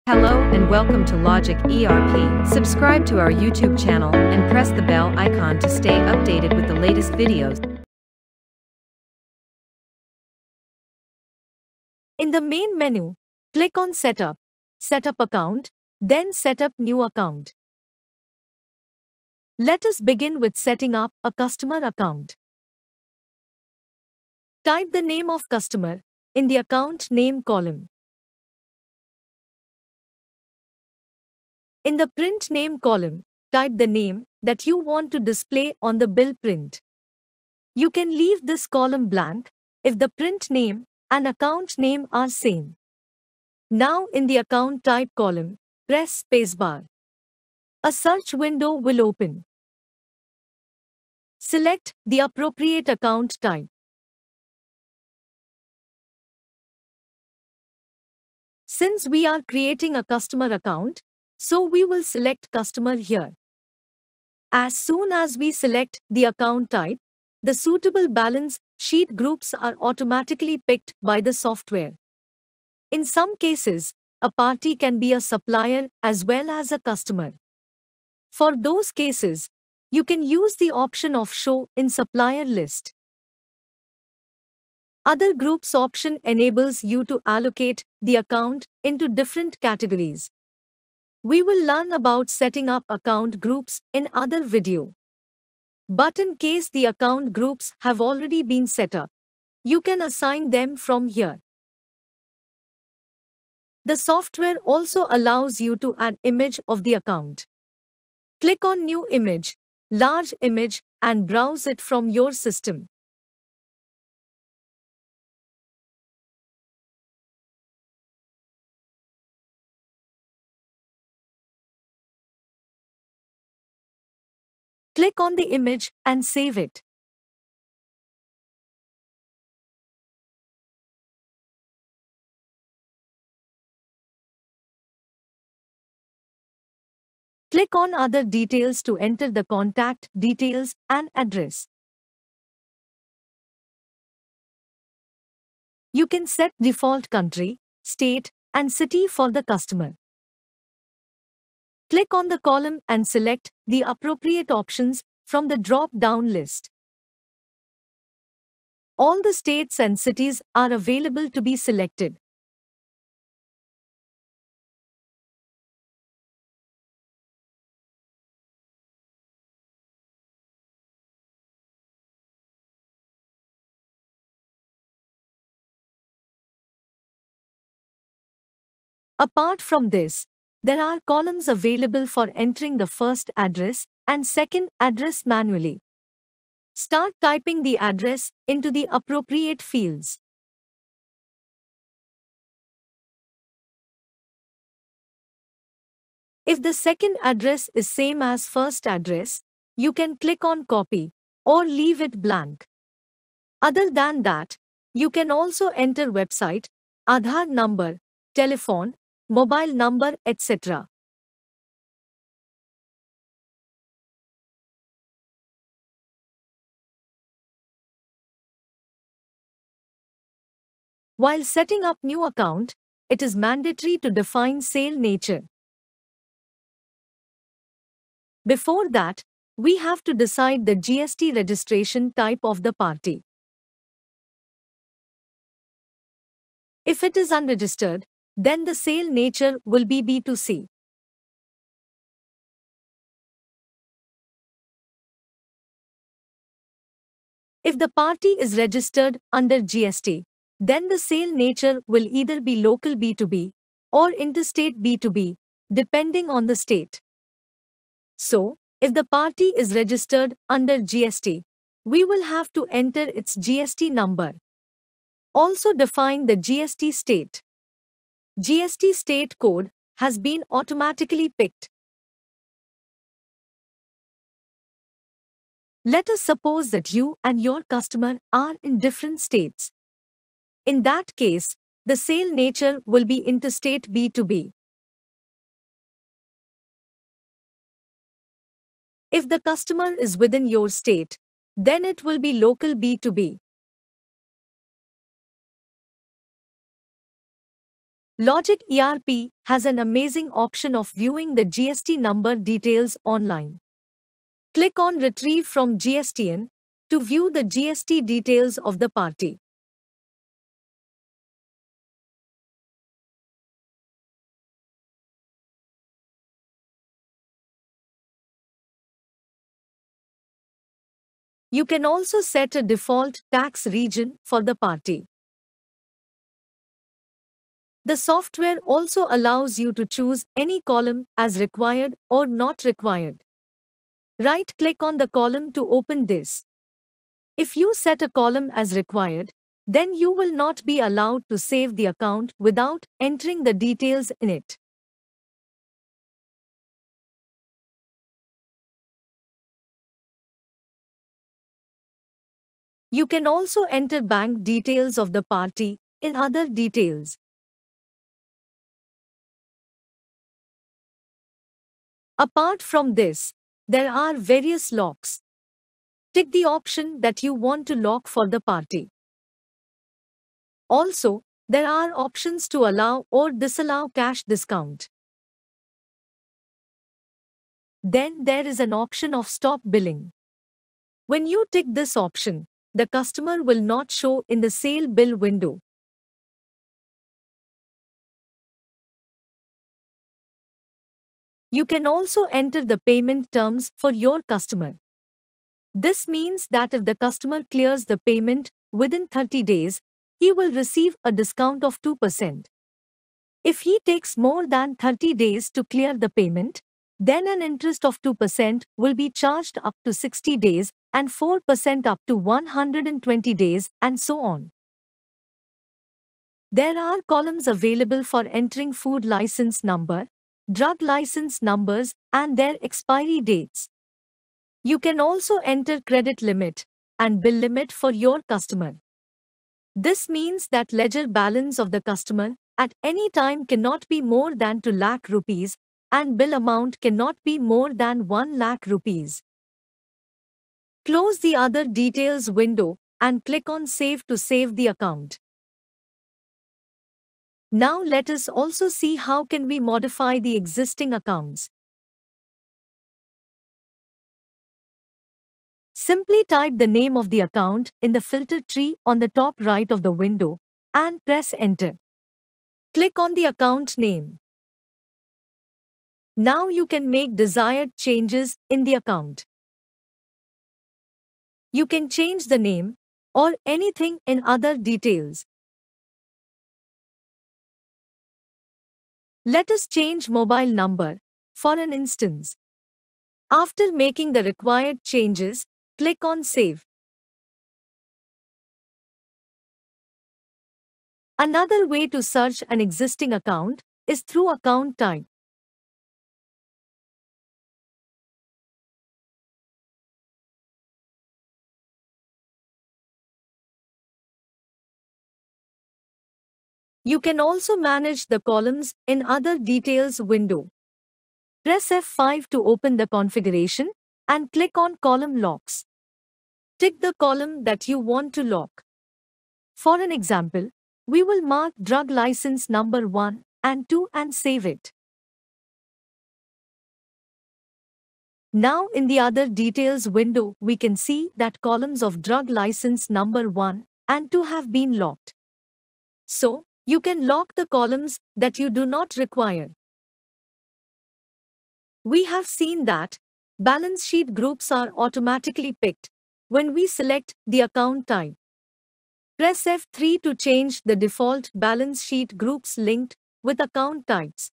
Hello and welcome to Logic ERP. Subscribe to our YouTube channel and press the bell icon to stay updated with the latest videos. In the main menu, click on Setup, Setup Account, then Setup New Account. Let us begin with setting up a customer account. Type the name of customer in the account name column. In the print name column, type the name that you want to display on the bill print. You can leave this column blank if the print name and account name are same. Now in the account type column, press spacebar. A search window will open. Select the appropriate account type. Since we are creating a customer account, so we will select customer here. As soon as we select the account type, the suitable balance sheet groups are automatically picked by the software. In some cases, a party can be a supplier as well as a customer. For those cases, you can use the option of Show in Supplier List. Other groups option enables you to allocate the account into different categories. We will learn about setting up account groups in other video. But in case the account groups have already been set up, you can assign them from here. The software also allows you to add image of the account. Click on New Image, Large Image and browse it from your system. Click on the image and save it. Click on Other Details to enter the contact details and address. You can set default country, state, and city for the customer. Click on the column and select the appropriate options from the drop-down list. All the states and cities are available to be selected. Apart from this, there are columns available for entering the first address and second address manually. Start typing the address into the appropriate fields. If the second address is same as first address, you can click on Copy or leave it blank. Other than that, you can also enter website, Aadhaar number, telephone, mobile number, etc. While setting up new account, it is mandatory to define sale nature. Before that, we have to decide the GST registration type of the party. If it is unregistered, then the sale nature will be B2C. If the party is registered under GST, then the sale nature will either be local B2B or interstate B2B, depending on the state. So, if the party is registered under GST, we will have to enter its GST number. Also define the GST state. GST state code has been automatically picked. Let us suppose that you and your customer are in different states. In that case, the sale nature will be interstate B2B. If the customer is within your state, then it will be local B2B. Logic ERP has an amazing option of viewing the GST number details online. Click on Retrieve from GSTN to view the GST details of the party. You can also set a default tax region for the party. The software also allows you to choose any column as required or not required. Right-click on the column to open this. If you set a column as required, then you will not be allowed to save the account without entering the details in it. You can also enter bank details of the party in other details. Apart from this, there are various locks. Tick the option that you want to lock for the party. Also, there are options to allow or disallow cash discount. Then there is an option of stop billing. When you tick this option, the customer will not show in the sale bill window. You can also enter the payment terms for your customer. This means that if the customer clears the payment within 30 days, he will receive a discount of 2%. If he takes more than 30 days to clear the payment, then an interest of 2% will be charged up to 60 days and 4% up to 120 days and so on. There are columns available for entering food license number, drug license numbers, and their expiry dates. You can also enter credit limit and bill limit for your customer. This means that ledger balance of the customer at any time cannot be more than 2 lakh rupees and bill amount cannot be more than 1 lakh rupees. Close the other details window and click on Save to save the account. Now let us also see how can we modify the existing accounts. Simply type the name of the account in the filter tree on the top right of the window and press Enter. Click on the account name. Now you can make desired changes in the account. You can change the name or anything in other details. Let us change mobile number, for an instance. After making the required changes, click on Save. Another way to search an existing account is through account type. You can also manage the columns in Other Details window. Press F5 to open the configuration and click on Column Locks. Tick the column that you want to lock. For an example, we will mark drug license number 1 and 2 and save it. Now in the Other Details window, we can see that columns of drug license number 1 and 2 have been locked. So, you can lock the columns that you do not require. We have seen that balance sheet groups are automatically picked when we select the account type. Press F3 to change the default balance sheet groups linked with account types.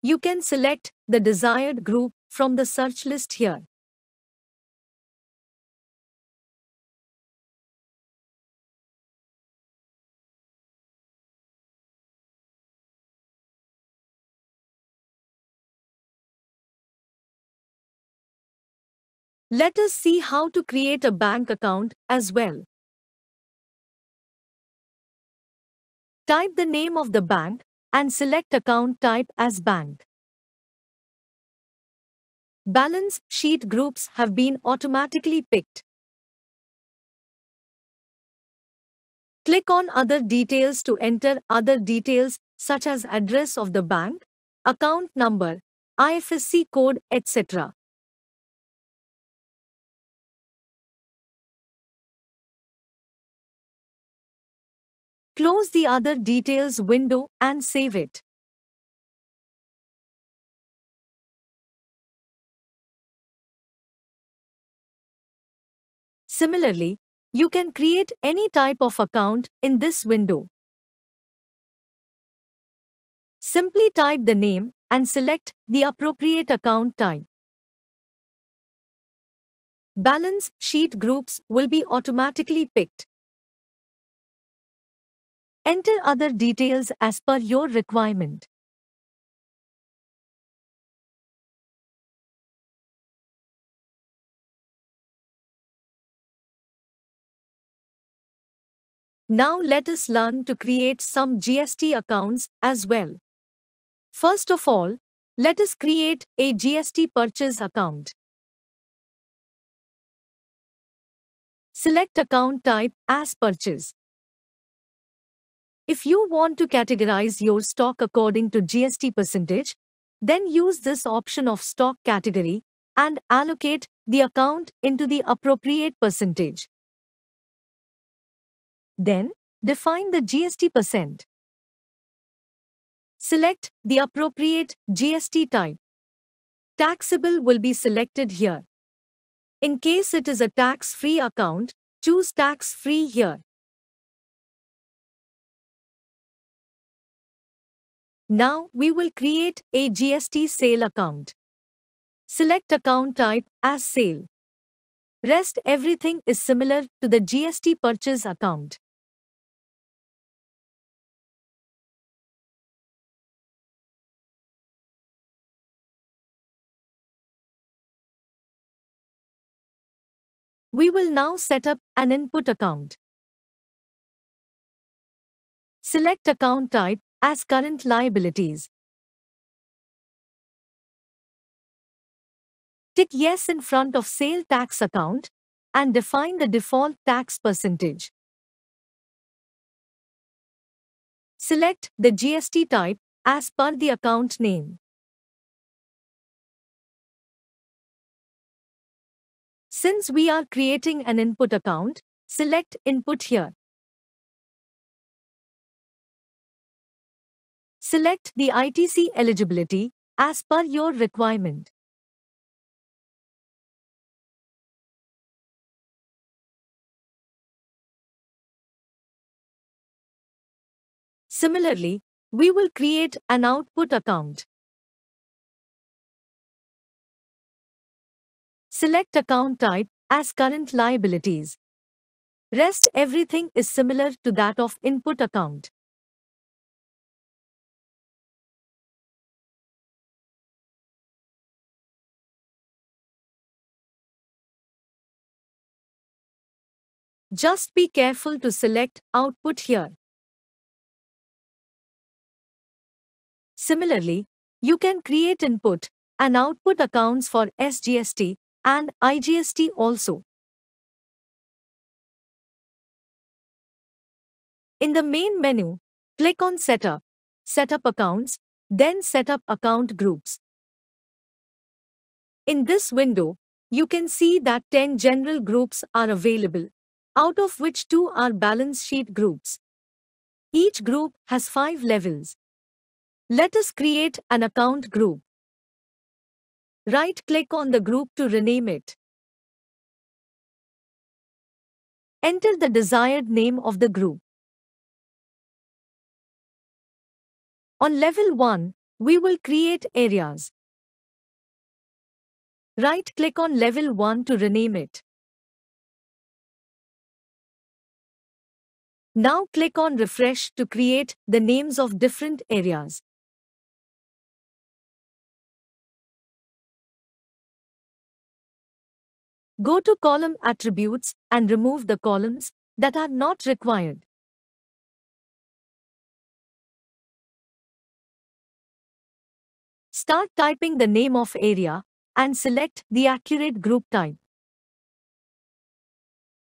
You can select the desired group from the search list here. Let us see how to create a bank account as well. Type the name of the bank and select account type as bank. Balance sheet groups have been automatically picked. Click on Other Details to enter other details such as address of the bank, account number, IFSC code, etc. Close the Other Details window and save it. Similarly, you can create any type of account in this window. Simply type the name and select the appropriate account type. Balance sheet groups will be automatically picked. Enter other details as per your requirement. Now let us learn to create some GST accounts as well. First of all, let us create a GST purchase account. Select account type as purchase. If you want to categorize your stock according to GST percentage, then use this option of stock category and allocate the account into the appropriate percentage. Then, define the GST percent. Select the appropriate GST type. Taxable will be selected here. In case it is a tax-free account, choose tax-free here. Now we will create a GST sale account. Select account type as sale. Rest everything is similar to the GST purchase account. We will now set up an input account. Select account type as current liabilities. Tick yes in front of sale tax account and define the default tax percentage. Select the GST type as per the account name. Since we are creating an input account, select Input here. Select the ITC eligibility as per your requirement. Similarly, we will create an output account. Select account type as current liabilities. Rest everything is similar to that of input account. Just be careful to select output here. Similarly, you can create input and output accounts for SGST and IGST also. In the main menu, click on Setup, Setup Accounts, then Setup Account Groups. In this window, you can see that 10 general groups are available, out of which 2 are balance sheet groups. Each group has 5 levels. Let us create an account group. Right-click on the group to rename it. Enter the desired name of the group. On level 1, we will create areas. Right-click on level 1 to rename it. Now click on Refresh to create the names of different areas. Go to column attributes and remove the columns that are not required. Start typing the name of area and select the accurate group type.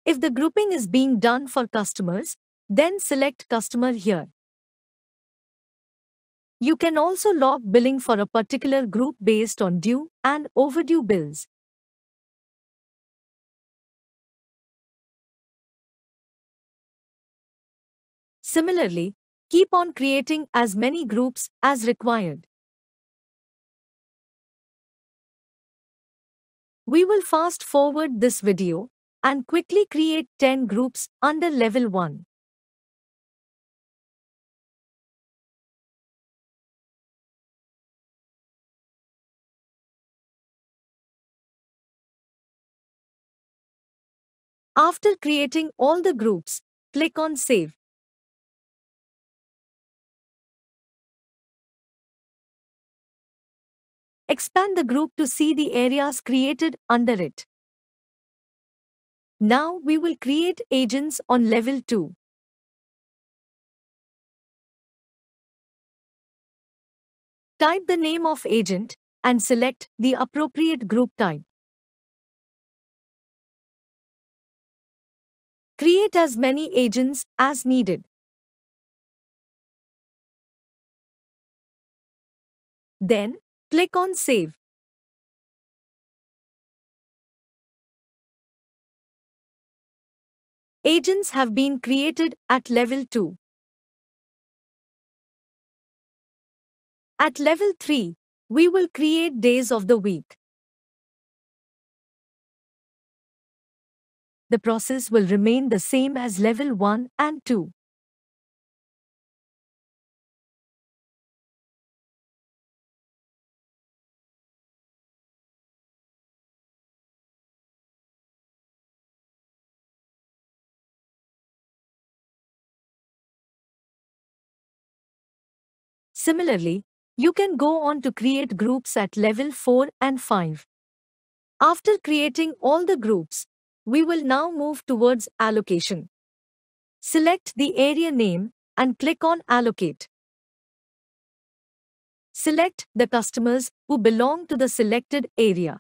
If the grouping is being done for customers, then select customer here. You can also log billing for a particular group based on due and overdue bills. Similarly, keep on creating as many groups as required. We will fast forward this video and quickly create 10 groups under level 1. After creating all the groups, click on Save. Expand the group to see the areas created under it. Now we will create agents on level 2. Type the name of agent and select the appropriate group type. Create as many agents as needed. Then, click on Save. Agents have been created at level 2. At level 3, we will create days of the week. The process will remain the same as level 1 and 2. Similarly, you can go on to create groups at level 4 and 5. After creating all the groups, we will now move towards allocation. Select the area name and click on Allocate. Select the customers who belong to the selected area.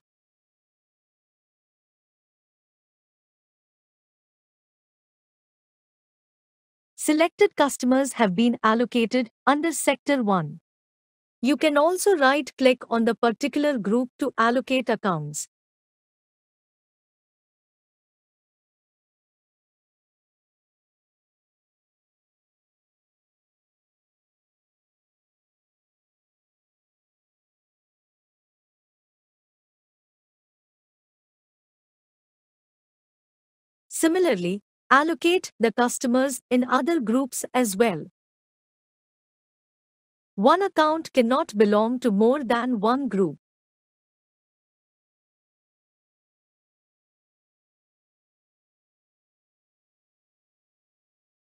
Selected customers have been allocated under Sector 1. You can also right-click on the particular group to allocate accounts. Similarly, allocate the customers in other groups as well. One account cannot belong to more than one group.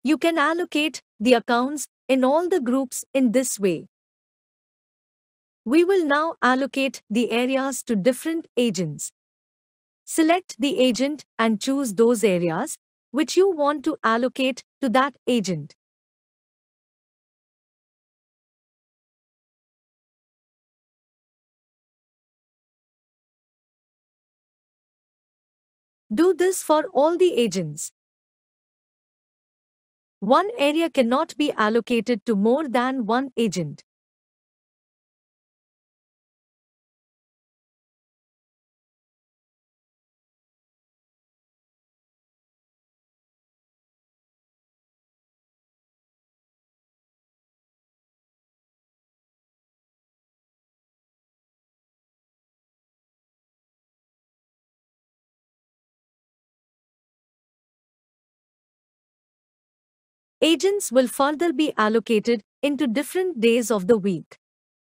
You can allocate the accounts in all the groups in this way. We will now allocate the areas to different agents. Select the agent and choose those areas which you want to allocate to that agent. Do this for all the agents. One area cannot be allocated to more than one agent. Agents will further be allocated into different days of the week.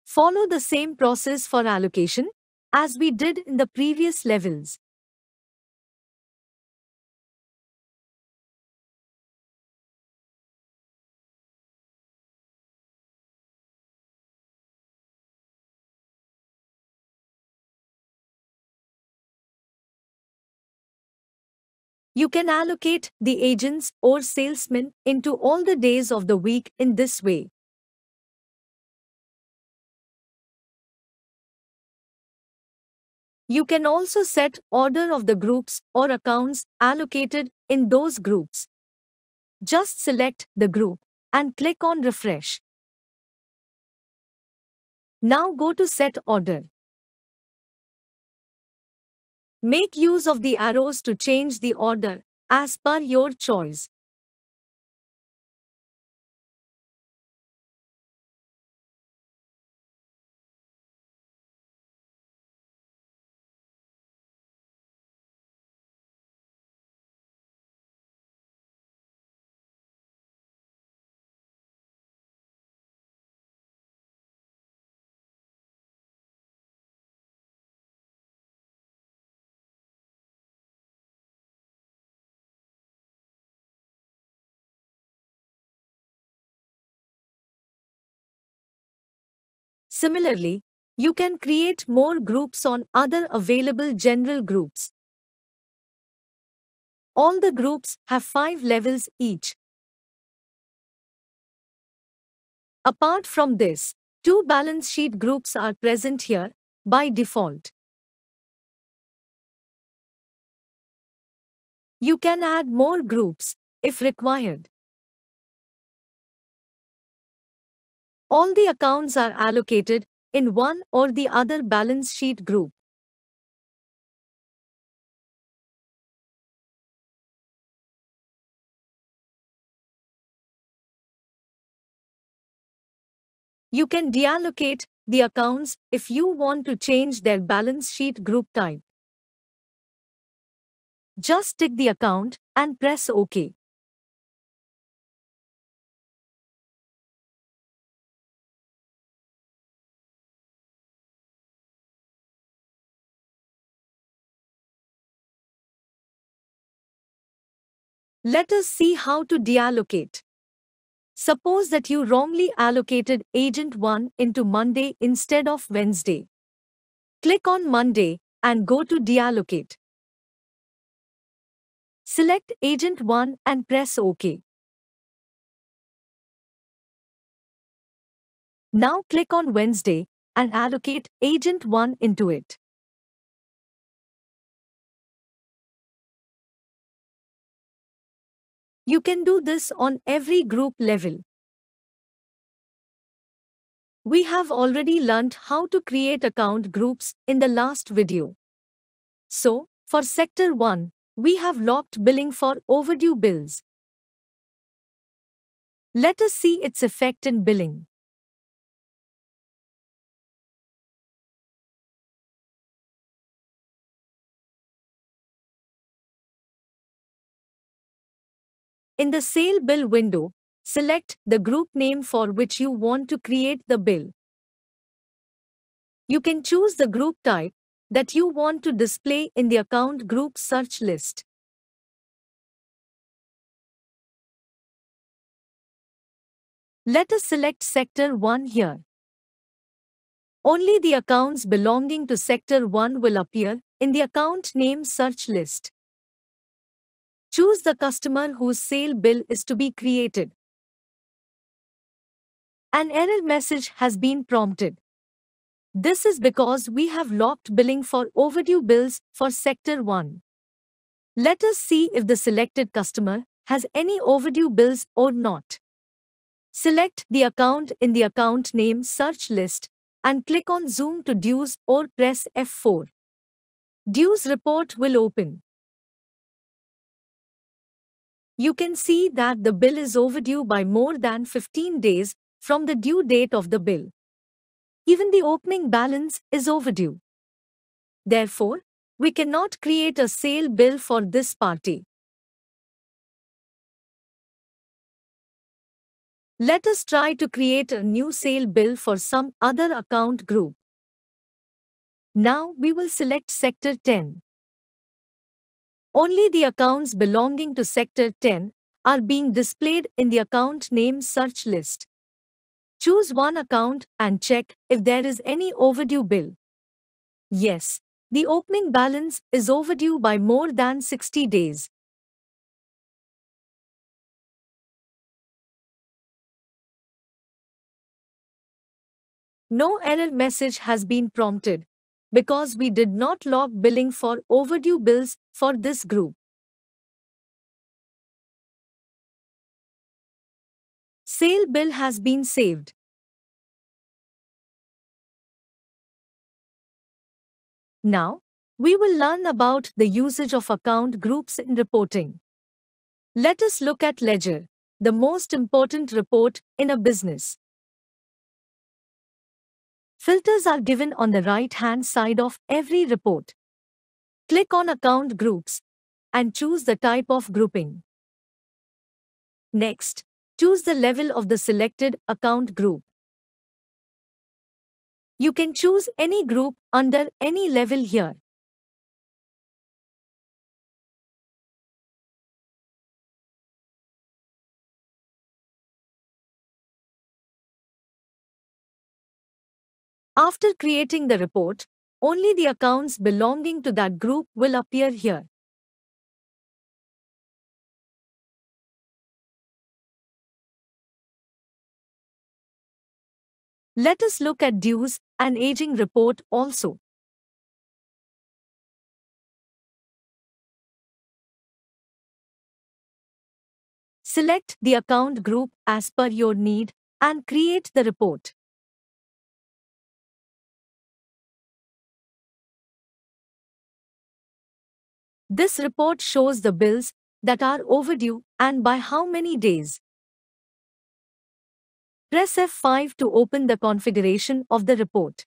Follow the same process for allocation as we did in the previous levels. You can allocate the agents or salesmen into all the days of the week in this way. You can also set order of the groups or accounts allocated in those groups. Just select the group and click on Refresh. Now go to Set Order. Make use of the arrows to change the order as per your choice. Similarly, you can create more groups on other available general groups. All the groups have 5 levels each. Apart from this, 2 balance sheet groups are present here by default. You can add more groups if required. All the accounts are allocated in one or the other balance sheet group. You can deallocate the accounts if you want to change their balance sheet group type. Just tick the account and press OK. Let us see how to deallocate. Suppose that you wrongly allocated Agent 1 into Monday instead of Wednesday. Click on Monday and go to Deallocate. Select Agent 1 and press OK. Now click on Wednesday and allocate Agent 1 into it. You can do this on every group level. We have already learnt how to create account groups in the last video. So, for Sector 1, we have locked billing for overdue bills. Let us see its effect in billing. In the Sale Bill window, select the group name for which you want to create the bill. You can choose the group type that you want to display in the account group search list. Let us select Sector 1 here. Only the accounts belonging to Sector 1 will appear in the account name search list. Choose the customer whose sale bill is to be created. An error message has been prompted. This is because we have locked billing for overdue bills for Sector 1. Let us see if the selected customer has any overdue bills or not. Select the account in the account name search list and click on Zoom to Dues or press F4. Dues report will open. You can see that the bill is overdue by more than 15 days from the due date of the bill. Even the opening balance is overdue. Therefore, we cannot create a sale bill for this party. Let us try to create a new sale bill for some other account group. Now we will select Sector 10. Only the accounts belonging to Sector 10 are being displayed in the account name search list. Choose one account and check if there is any overdue bill. Yes, the opening balance is overdue by more than 60 days. No error message has been prompted because we did not log billing for overdue bills for this group. Sale bill has been saved. Now, we will learn about the usage of account groups in reporting. Let us look at ledger, the most important report in a business. Filters are given on the right-hand side of every report. Click on Account Groups and choose the type of grouping. Next, choose the level of the selected account group. You can choose any group under any level here. After creating the report, only the accounts belonging to that group will appear here. Let us look at dues and aging report also. Select the account group as per your need and create the report. This report shows the bills that are overdue and by how many days. Press F5 to open the configuration of the report.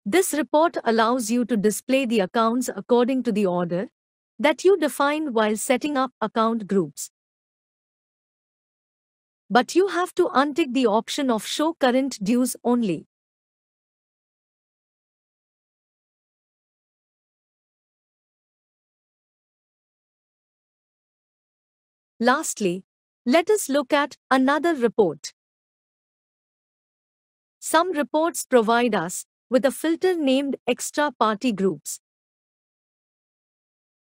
This report allows you to display the accounts according to the order that you defined while setting up account groups. But you have to untick the option of Show Current Dues only. Lastly, let us look at another report. Some reports provide us with a filter named Extra Party Groups.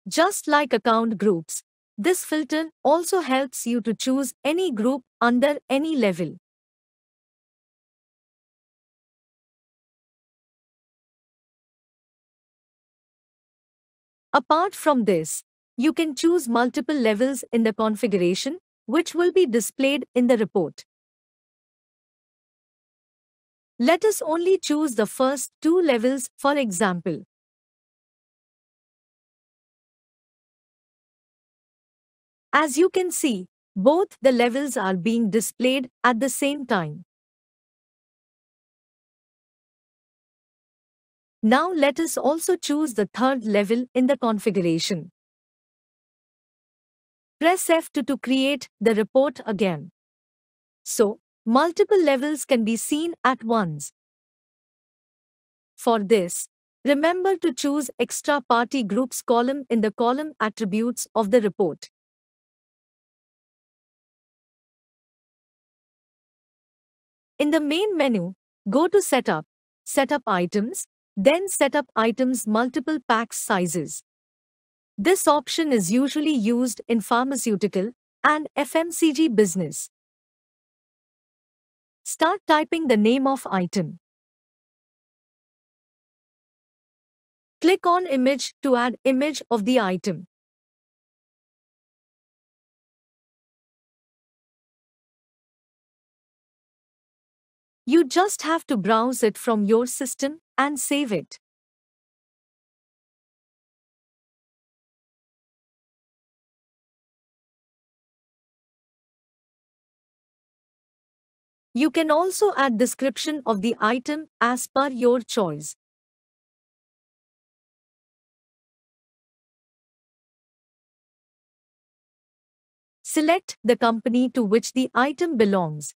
Just like account groups, this filter also helps you to choose any group under any level. Apart from this, you can choose multiple levels in the configuration, which will be displayed in the report. Let us only choose the first two levels, for example. As you can see, both the levels are being displayed at the same time. Now let us also choose the third level in the configuration. Press F2 to create the report again. So, multiple levels can be seen at once. For this, remember to choose Extra Party Groups column in the column attributes of the report. In the main menu, go to Setup, Setup Items, then Setup Items Multiple Packs Sizes. This option is usually used in pharmaceutical and FMCG business. Start typing the name of item. Click on Image to add image of the item. You just have to browse it from your system and save it. You can also add description of the item as per your choice. Select the company to which the item belongs.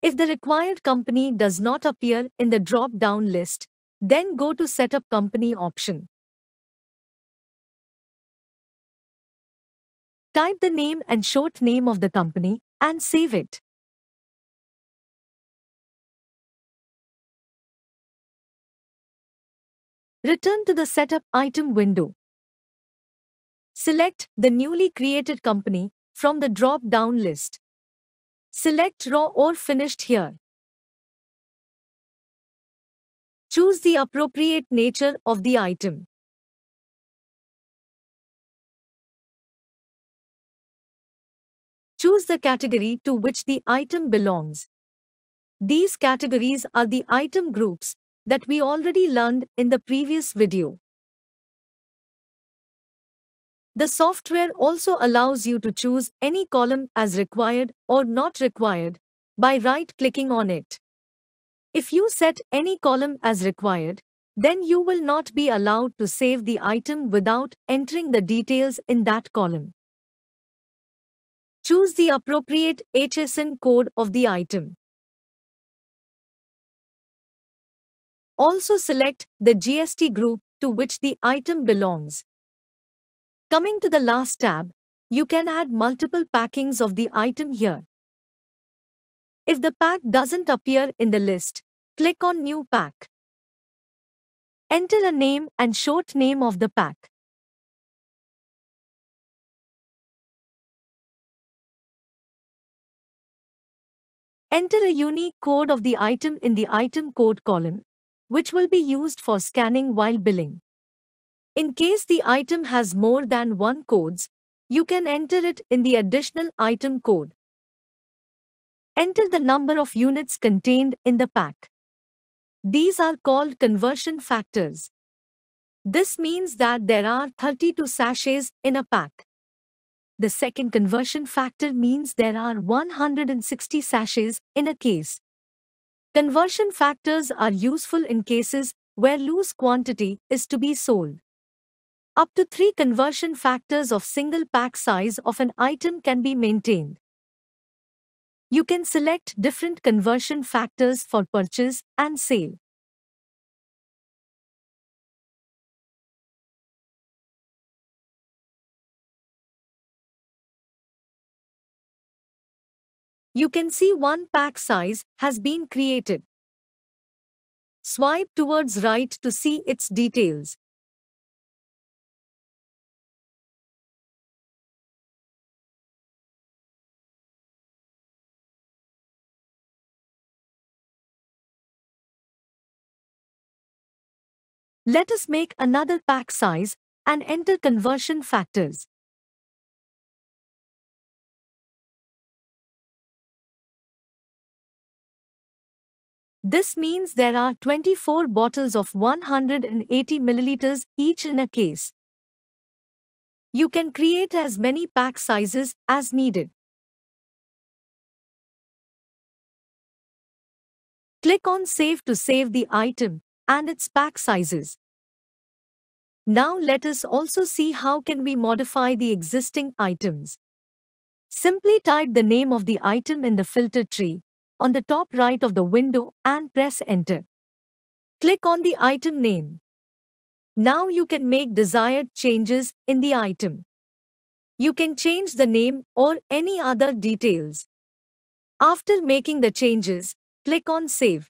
If the required company does not appear in the drop-down list, then go to Setup Company option. Type the name and short name of the company and save it. Return to the Setup Item window. Select the newly created company from the drop-down list. Select raw or finished here. Choose the appropriate nature of the item. Choose the category to which the item belongs. These categories are the item groups that we already learned in the previous video. The software also allows you to choose any column as required or not required by right-clicking on it. If you set any column as required, then you will not be allowed to save the item without entering the details in that column. Choose the appropriate HSN code of the item. Also select the GST group to which the item belongs. Coming to the last tab, you can add multiple packings of the item here. If the pack doesn't appear in the list, click on New Pack. Enter a name and short name of the pack. Enter a unique code of the item in the item code column, which will be used for scanning while billing. In case the item has more than one codes, you can enter it in the additional item code. Enter the number of units contained in the pack. These are called conversion factors. This means that there are 32 sachets in a pack. The second conversion factor means there are 160 sachets in a case. Conversion factors are useful in cases where loose quantity is to be sold. Up to 3 conversion factors of single pack size of an item can be maintained. You can select different conversion factors for purchase and sale. You can see one pack size has been created. Swipe towards right to see its details. Let us make another pack size and enter conversion factors. This means there are 24 bottles of 180 milliliters each in a case. You can create as many pack sizes as needed. Click on Save to save the item and its pack sizes. Now let us also see how can we modify the existing items. Simply type the name of the item in the filter tree on the top right of the window and press Enter. Click on the item name. Now you can make desired changes in the item. You can change the name or any other details. After making the changes, click on Save.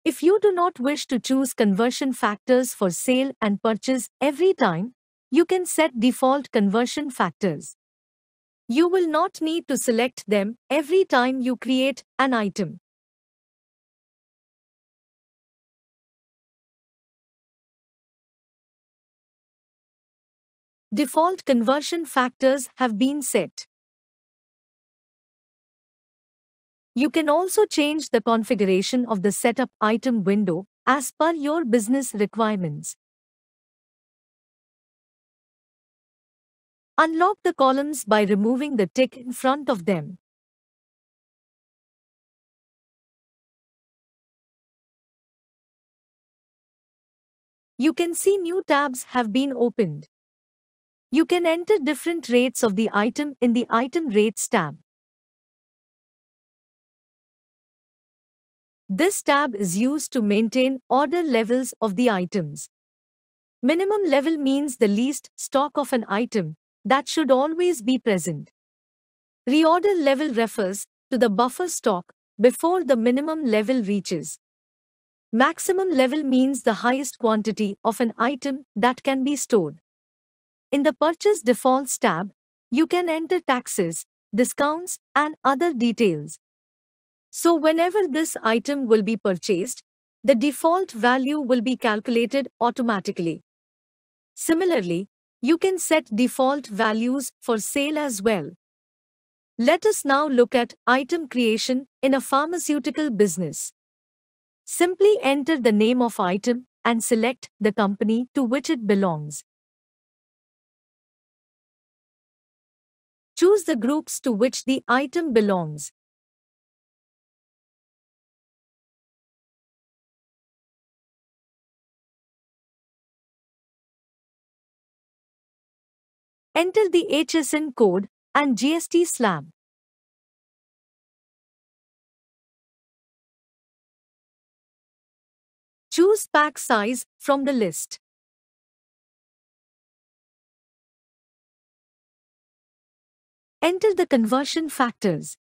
If you do not wish to choose conversion factors for sale and purchase every time, you can set default conversion factors. You will not need to select them every time you create an item. Default conversion factors have been set. You can also change the configuration of the Setup Item window as per your business requirements. Unlock the columns by removing the tick in front of them. You can see new tabs have been opened. You can enter different rates of the item in the Item Rates tab. This tab is used to maintain order levels of the items. Minimum level means the least stock of an item that should always be present. Reorder level refers to the buffer stock before the minimum level reaches. Maximum level means the highest quantity of an item that can be stored. In the Purchase Defaults tab, you can enter taxes, discounts, and other details. So whenever this item will be purchased, the default value will be calculated automatically. Similarly, you can set default values for sale as well. Let us now look at item creation in a pharmaceutical business. Simply enter the name of item and select the company to which it belongs. Choose the groups to which the item belongs. Enter the HSN code and GST slab. Choose pack size from the list. Enter the conversion factors.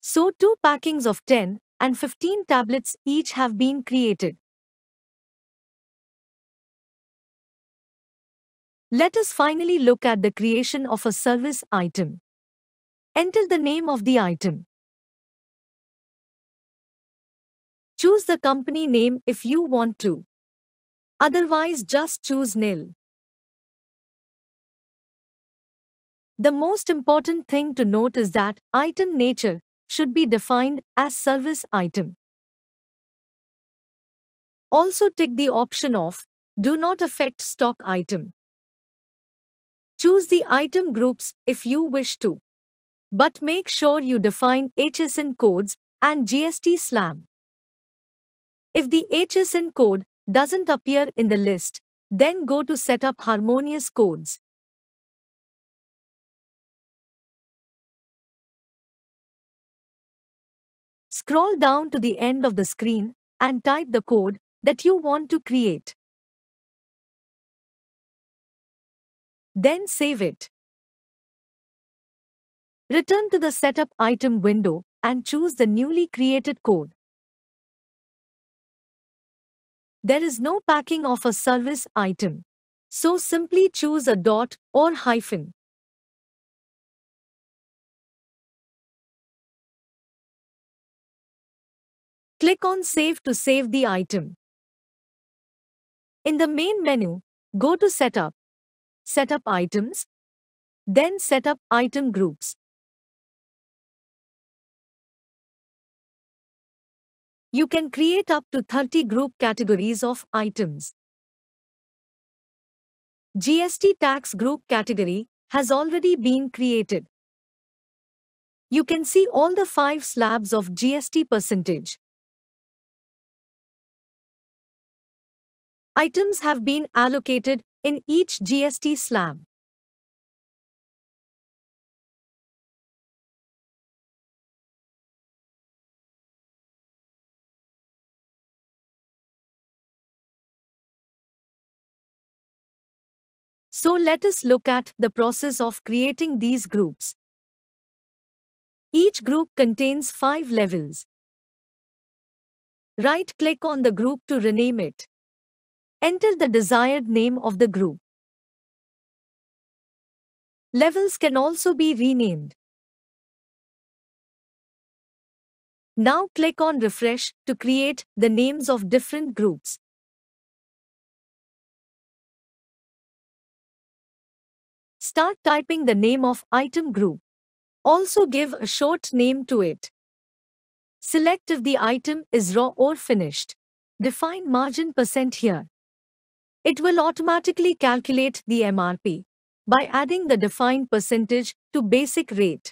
So 2 packings of 10 and 15 tablets each have been created. Let us finally look at the creation of a service item. Enter the name of the item. Choose the company name if you want to. Otherwise, just choose nil. The most important thing to note is that item nature should be defined as service item. Also tick the option of Do not affect stock item. Choose the item groups if you wish to. But make sure you define HSN codes and GST slab. If the HSN code doesn't appear in the list, then go to Setup Harmonious Codes. Scroll down to the end of the screen and type the code that you want to create. Then save it. Return to the Setup Item window and choose the newly created code. There is no packing of a service item, so simply choose a dot or hyphen. Click on Save to save the item. In the main menu, go to Setup, Setup Items, then Setup Item Groups. You can create up to 30 group categories of items. GST tax group category has already been created. You can see all the 5 slabs of GST percentage. Items have been allocated in each GST slab. So let us look at the process of creating these groups. Each group contains 5 levels. Right-click on the group to rename it. Enter the desired name of the group. Levels can also be renamed. Now click on Refresh to create the names of different groups. Start typing the name of item group. Also give a short name to it. Select if the item is raw or finished. Define margin % here. It will automatically calculate the MRP by adding the defined percentage to basic rate.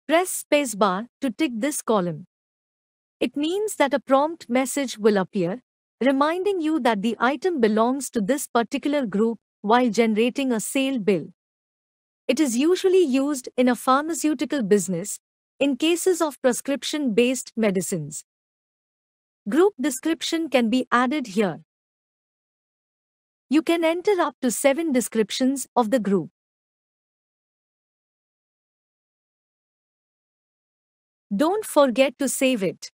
Press spacebar to tick this column. It means that a prompt message will appear, reminding you that the item belongs to this particular group while generating a sale bill. It is usually used in a pharmaceutical business in cases of prescription-based medicines. Group description can be added here. You can enter up to 7 descriptions of the group. Don't forget to save it.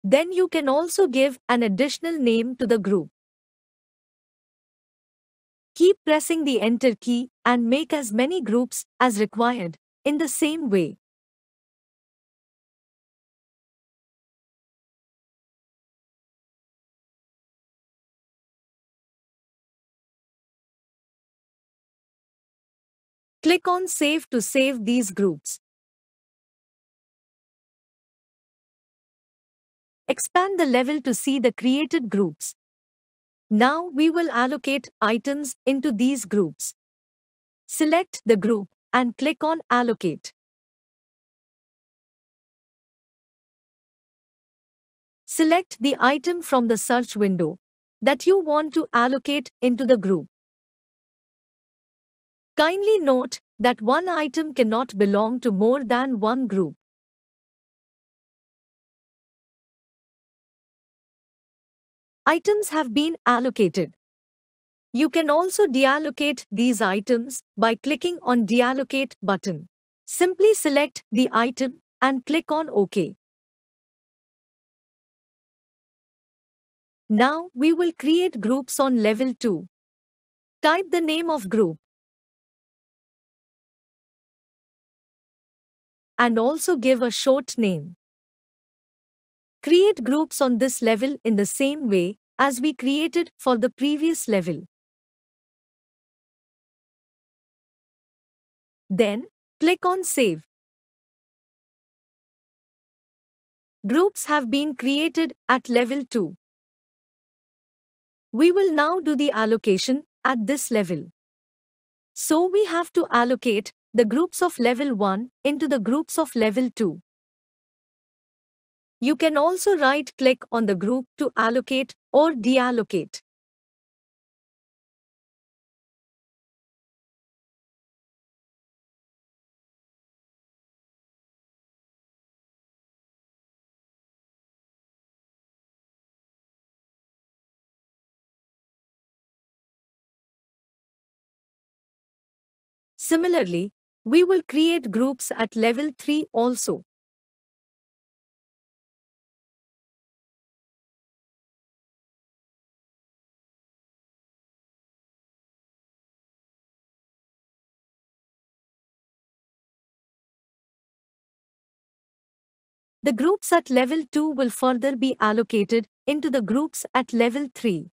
Then you can also give an additional name to the group. Keep pressing the Enter key and make as many groups as required in the same way. Click on Save to save these groups. Expand the level to see the created groups. Now we will allocate items into these groups. Select the group and click on Allocate. Select the item from the search window that you want to allocate into the group. Kindly note that one item cannot belong to more than one group. Items have been allocated. You can also deallocate these items by clicking on Deallocate button. Simply select the item and click on OK. Now we will create groups on level 2. Type the name of group and also give a short name. Create groups on this level in the same way as we created for the previous level. Then, click on Save. Groups have been created at level 2. We will now do the allocation at this level. So we have to allocate the groups of level 1 into the groups of level 2. You can also right-click on the group to allocate or deallocate. Similarly, we will create groups at level 3 also. The groups at level 2 will further be allocated into the groups at level 3.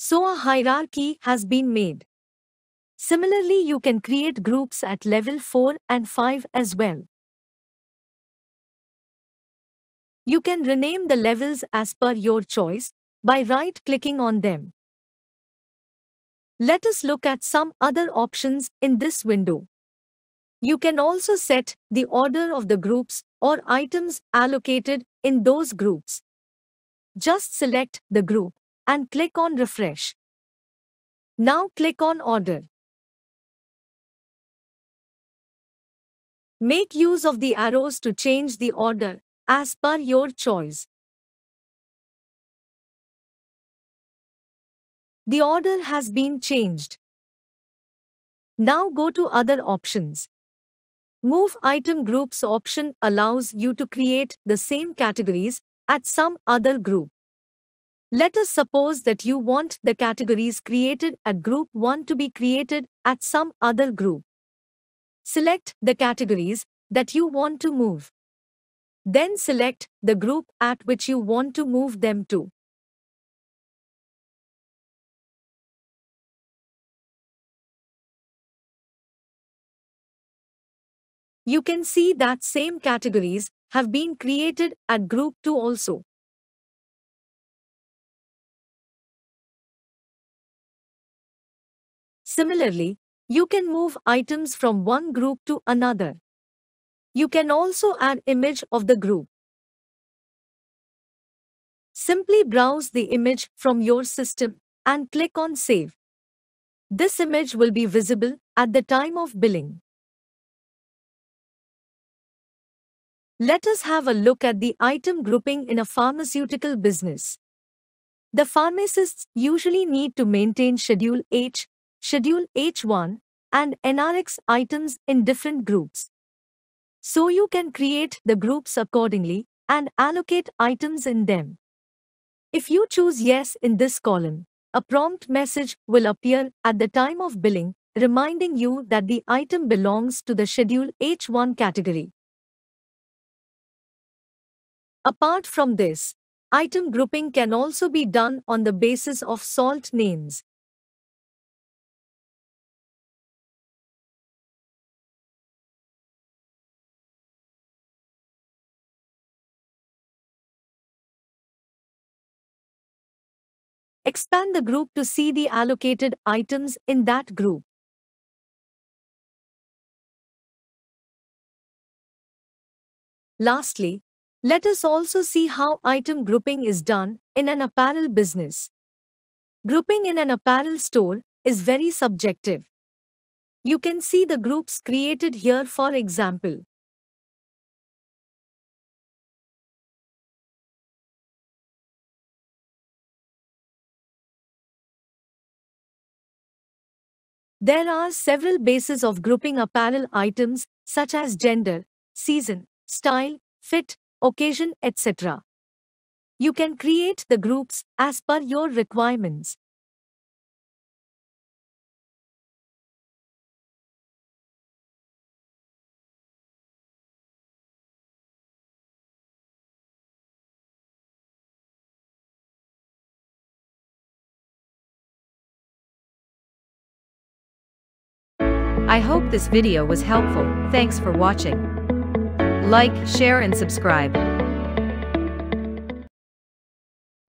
So a hierarchy has been made. Similarly, you can create groups at level 4 and 5 as well. You can rename the levels as per your choice by right-clicking on them. Let us look at some other options in this window. You can also set the order of the groups or items allocated in those groups. Just select the group and click on Refresh. Now click on Order. Make use of the arrows to change the order as per your choice. The order has been changed. Now go to Other options. Move Item Groups option allows you to create the same categories at some other group. Let us suppose that you want the categories created at Group 1 to be created at some other group. Select the categories that you want to move. Then select the group at which you want to move them to. You can see that same categories have been created at Group 2 also. Similarly, you can move items from one group to another. You can also add image of the group. Simply browse the image from your system and click on Save. This image will be visible at the time of billing. Let us have a look at the item grouping in a pharmaceutical business. The pharmacists usually need to maintain Schedule H, Schedule H1, and NRX items in different groups. So you can create the groups accordingly and allocate items in them. If you choose Yes in this column, a prompt message will appear at the time of billing, reminding you that the item belongs to the Schedule H1 category. Apart from this, item grouping can also be done on the basis of salt names. Expand the group to see the allocated items in that group. Lastly, let us also see how item grouping is done in an apparel business. Grouping in an apparel store is very subjective. You can see the groups created here, for example. There are several bases of grouping apparel items such as gender, season, style, fit, occasion, etc. You can create the groups as per your requirements. I hope this video was helpful. Thanks for watching. Like, share and subscribe.